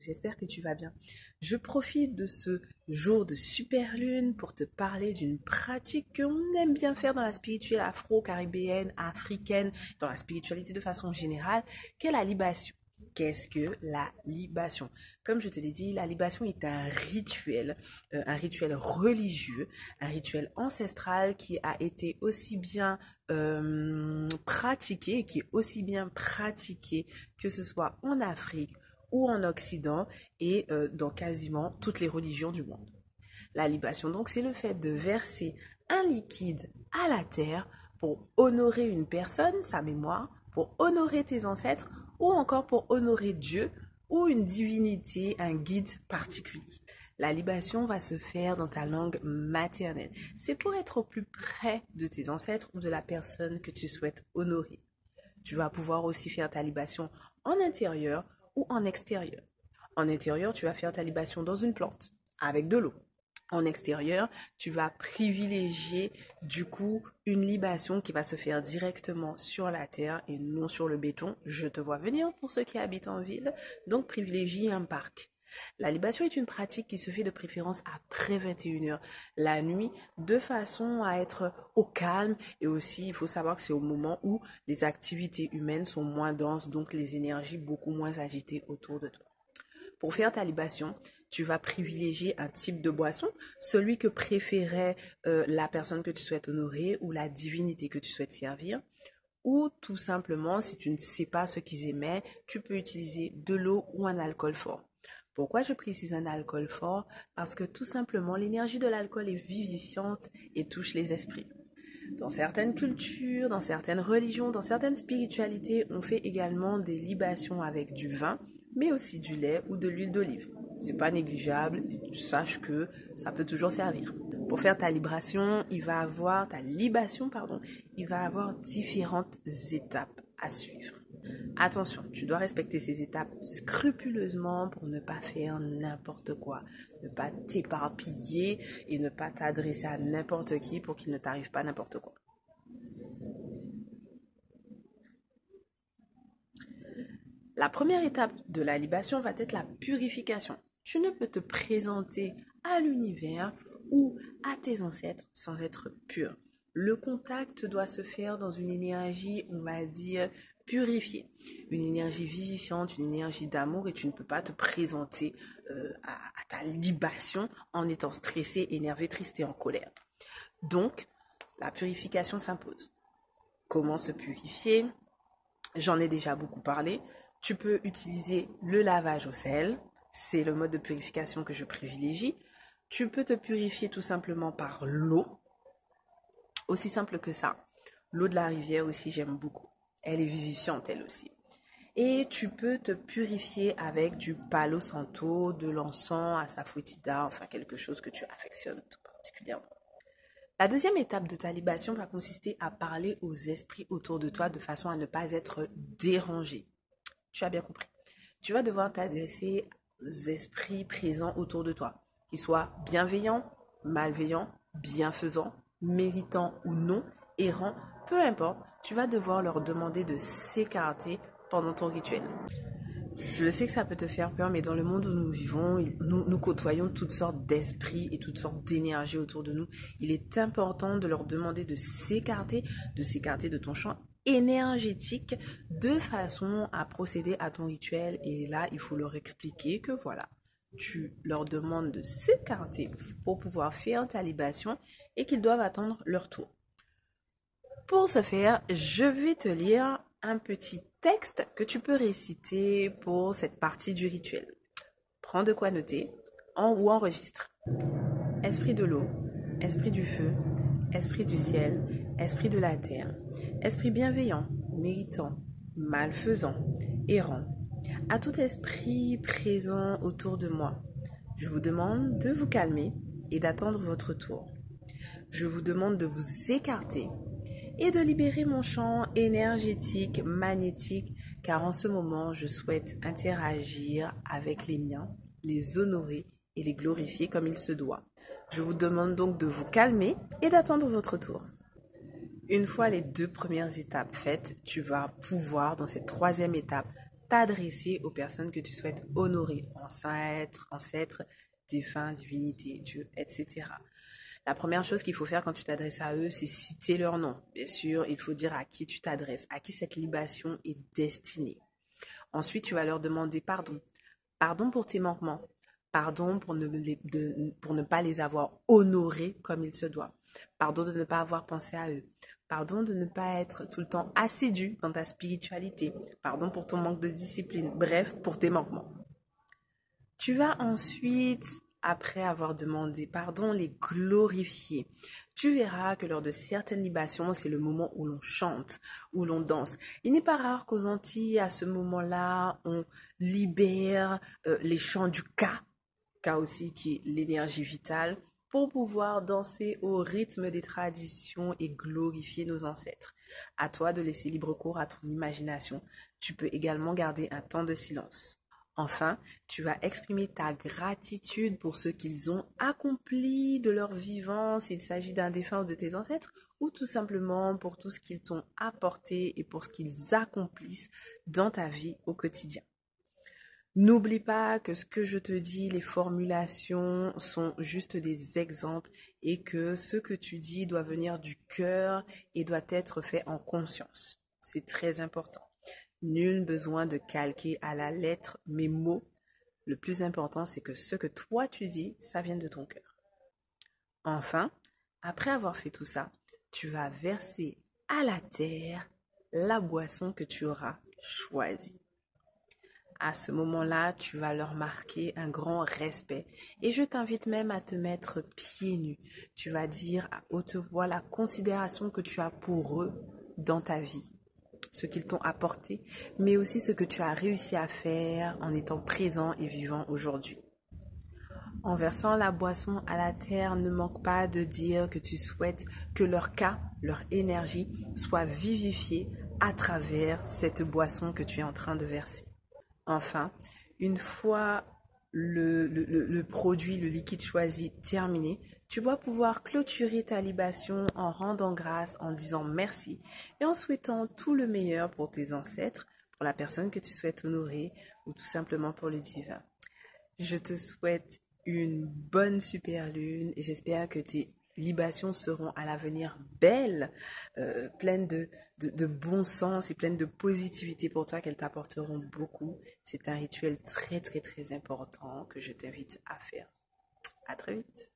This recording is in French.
j'espère que tu vas bien. Je profite de ce jour de super lune pour te parler d'une pratique qu'on aime bien faire dans la spiritualité afro-caribéenne, africaine, dans la spiritualité de façon générale, qu'est la libation. Qu'est-ce que la libation? Comme je te l'ai dit, la libation est un rituel religieux, un rituel ancestral qui a été aussi bien pratiqué, qui est aussi bien pratiqué que ce soit en Afrique ou en Occident et dans quasiment toutes les religions du monde. La libation, donc, c'est le fait de verser un liquide à la terre pour honorer une personne, sa mémoire, pour honorer tes ancêtres ou encore pour honorer Dieu ou une divinité, un guide particulier. La libation va se faire dans ta langue maternelle. C'est pour être au plus près de tes ancêtres ou de la personne que tu souhaites honorer. Tu vas pouvoir aussi faire ta libation en intérieur ou en extérieur. En intérieur, tu vas faire ta libation dans une plante avec de l'eau. En extérieur, tu vas privilégier du coup une libation qui va se faire directement sur la terre et non sur le béton. Je te vois venir pour ceux qui habitent en ville, donc privilégie un parc. La libation est une pratique qui se fait de préférence après 21h la nuit, de façon à être au calme, et aussi il faut savoir que c'est au moment où les activités humaines sont moins denses, donc les énergies beaucoup moins agitées autour de toi. Pour faire ta libation, tu vas privilégier un type de boisson, celui que préférait la personne que tu souhaites honorer ou la divinité que tu souhaites servir. Ou tout simplement, si tu ne sais pas ce qu'ils aimaient, tu peux utiliser de l'eau ou un alcool fort. Pourquoi je précise un alcool fort? Parce que tout simplement, l'énergie de l'alcool est vivifiante et touche les esprits. Dans certaines cultures, dans certaines religions, dans certaines spiritualités, on fait également des libations avec du vin, mais aussi du lait ou de l'huile d'olive. C'est pas négligeable, sache que ça peut toujours servir. Pour faire ta libation, il va avoir différentes étapes à suivre. Attention, tu dois respecter ces étapes scrupuleusement pour ne pas faire n'importe quoi, ne pas t'éparpiller et ne pas t'adresser à n'importe qui pour qu'il ne t'arrive pas n'importe quoi. La première étape de la libation va être la purification. Tu ne peux te présenter à l'univers ou à tes ancêtres sans être pur. Le contact doit se faire dans une énergie, on va dire, purifiée. Une énergie vivifiante, une énergie d'amour, et tu ne peux pas te présenter à ta libation en étant stressé, énervé, triste et en colère. Donc, la purification s'impose. Comment se purifier? J'en ai déjà beaucoup parlé. Tu peux utiliser le lavage au sel. C'est le mode de purification que je privilégie. Tu peux te purifier tout simplement par l'eau. Aussi simple que ça. L'eau de la rivière aussi, j'aime beaucoup. Elle est vivifiante, elle aussi. Et tu peux te purifier avec du palo santo, de l'encens, asafoetida, enfin quelque chose que tu affectionnes tout particulièrement. La deuxième étape de ta libation va consister à parler aux esprits autour de toi de façon à ne pas être dérangé. Tu as bien compris. Tu vas devoir t'adresser aux esprits présents autour de toi, qu'ils soient bienveillants, malveillants, bienfaisants, méritants ou non, errants, peu importe, tu vas devoir leur demander de s'écarter pendant ton rituel. Je sais que ça peut te faire peur, mais dans le monde où nous vivons, nous côtoyons toutes sortes d'esprits et toutes sortes d'énergies autour de nous. Il est important de leur demander de s'écarter de ton champ énergétique de façon à procéder à ton rituel. Et là, il faut leur expliquer que voilà, tu leur demandes de s'écarter pour pouvoir faire ta libation et qu'ils doivent attendre leur tour. Pour ce faire, je vais te lire un petit texte que tu peux réciter pour cette partie du rituel. Prends de quoi noter ou enregistre. Esprit de l'eau, esprit du feu, esprit du ciel, esprit de la terre, esprit bienveillant, méritant, malfaisant, errant, à tout esprit présent autour de moi, je vous demande de vous calmer et d'attendre votre tour. Je vous demande de vous écarter et de libérer mon champ énergétique, magnétique, car en ce moment, je souhaite interagir avec les miens, les honorer et les glorifier comme il se doit. Je vous demande donc de vous calmer et d'attendre votre tour. Une fois les 2 premières étapes faites, tu vas pouvoir, dans cette 3e étape, t'adresser aux personnes que tu souhaites honorer, ancêtres, défunts, divinités, Dieu, etc. La première chose qu'il faut faire quand tu t'adresses à eux, c'est citer leur nom. Bien sûr, il faut dire à qui tu t'adresses, à qui cette libation est destinée. Ensuite, tu vas leur demander pardon. Pardon pour tes manquements. Pardon pour ne pas les avoir honorés comme il se doit. Pardon de ne pas avoir pensé à eux. Pardon de ne pas être tout le temps assidu dans ta spiritualité. Pardon pour ton manque de discipline. Bref, pour tes manquements. Tu vas ensuite, après avoir demandé pardon, les glorifier. Tu verras que lors de certaines libations, c'est le moment où l'on chante, où l'on danse. Il n'est pas rare qu'aux Antilles, à ce moment-là, on libère les chants du Ka aussi qui est l'énergie vitale, pour pouvoir danser au rythme des traditions et glorifier nos ancêtres. À toi de laisser libre cours à ton imagination. Tu peux également garder un temps de silence. Enfin, tu vas exprimer ta gratitude pour ce qu'ils ont accompli de leur vivant, s'il s'agit d'un défunt ou de tes ancêtres, ou tout simplement pour tout ce qu'ils t'ont apporté et pour ce qu'ils accomplissent dans ta vie au quotidien. N'oublie pas que ce que je te dis, les formulations sont juste des exemples et que ce que tu dis doit venir du cœur et doit être fait en conscience. C'est très important. Nul besoin de calquer à la lettre mes mots. Le plus important, c'est que ce que toi tu dis, ça vienne de ton cœur. Enfin, après avoir fait tout ça, tu vas verser à la terre la boisson que tu auras choisie. À ce moment-là, tu vas leur marquer un grand respect. Et je t'invite même à te mettre pieds nus. Tu vas dire à haute voix la considération que tu as pour eux dans ta vie, ce qu'ils t'ont apporté, mais aussi ce que tu as réussi à faire en étant présent et vivant aujourd'hui. En versant la boisson à la terre, ne manque pas de dire que tu souhaites que leur cas, leur énergie soit vivifiée à travers cette boisson que tu es en train de verser. Enfin, une fois le produit, le liquide choisi terminé, tu vas pouvoir clôturer ta libation en rendant grâce, en disant merci et en souhaitant tout le meilleur pour tes ancêtres, pour la personne que tu souhaites honorer ou tout simplement pour le divin. Je te souhaite une bonne super lune et j'espère que tes libations seront à l'avenir belles, pleines de bon sens et pleines de positivité pour toi, qu'elles t'apporteront beaucoup. C'est un rituel très très très important que je t'invite à faire. À très vite.